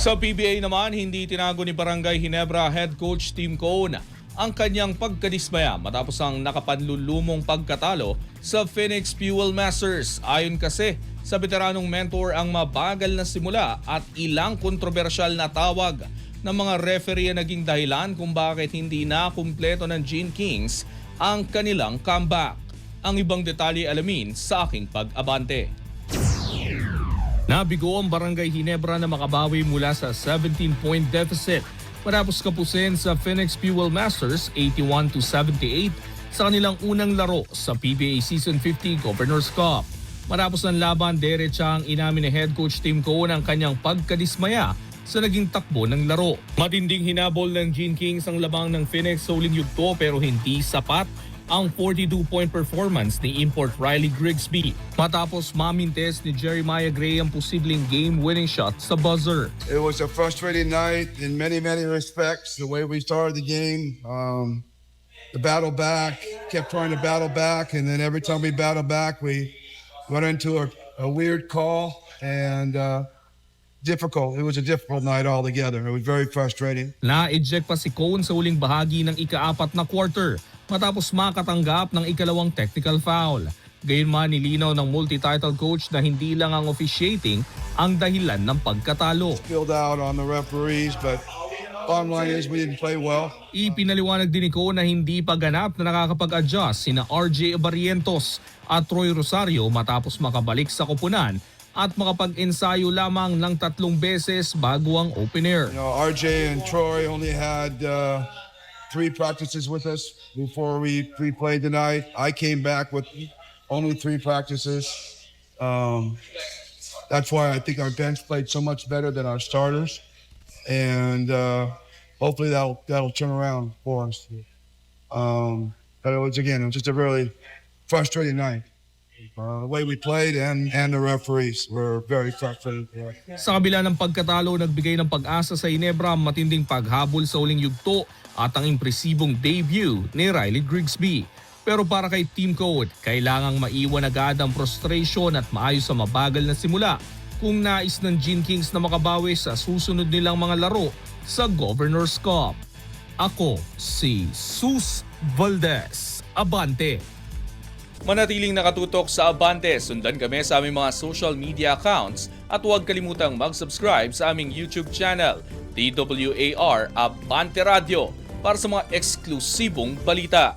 Sa PBA naman, hindi tinago ni Barangay Ginebra head coach Tim Cone ang kanyang pagkadismaya matapos ang nakapanlulumong pagkatalo sa Phoenix Fuel Masters. Ayon kasi sa veteranong mentor, ang mabagal na simula at ilang kontrobersyal na tawag ng mga referee ang naging dahilan kung bakit hindi na kumpleto ng Gene Kings ang kanilang comeback. Ang ibang detalye alamin sa aking pag-abante. Nabigo ang Barangay Ginebra na makabawi mula sa 17-point deficit matapos kapusin sa Phoenix Fuel Masters 81-78 sa kanilang unang laro sa PBA Season 50 Governors Cup. Matapos ang laban, derecha ang inamin ni head coach Tim Cone ang kanyang pagkadismaya sa naging takbo ng laro. Matinding hinabol ng Gene Kings ang labang ng Phoenix sa huling yugto pero hindi sapat ang 42-point performance ni import Riley Grigsby matapos mamintes ni Jeremiah Gray ang posibleng game-winning shot sa buzzer. It was a frustrating night in many respects. The way we started the game, the battle back, kept trying to battle back, and then every time we battle back, we run into a weird call and difficult. It was a difficult night altogether. It was very frustrating. Na-eject pa si Cone sa huling bahagi ng ika-4 na quarter matapos makatanggap ng ikalawang technical foul. Gayunman, nilinaw ng multi-title coach na hindi lang ang officiating ang dahilan ng pagkatalo. Spilled out on the referees, but bottom line is we didn't play well. Ipinaliwanag din ni Cone na hindi pa ganap na nakakapag-adjust sina RJ Barrientos at Troy Rosario matapos makabalik sa koponan at makapag-ensayo lamang ng 3 beses bago ang opener. You know, RJ and Troy only had 3 practices with us before we played tonight. I came back with only 3 practices. That's why I think our bench played so much better than our starters, and hopefully that'll turn around for us. But it was just a really frustrating night. The way we played and the referees were very frustrated. Sa kabila ng pagkatalo, nagbigay ng pag-asa sa Ginebra ang matinding paghabol sa huling yugto at ang impresibong debut ni Riley Grigsby. Pero para kay Team Cone, kailangang maiwan agad ang frustration at maayos sa mabagal na simula kung nais ng Gene Kings na makabawi sa susunod nilang mga laro sa Governors Cup. Ako si Sus Valdez, Abante. Manatiling nakatutok sa Abante, sundan kami sa aming mga social media accounts at huwag kalimutang mag-subscribe sa aming YouTube channel, DWAR Abante Radio, para sa mga eksklusibong balita.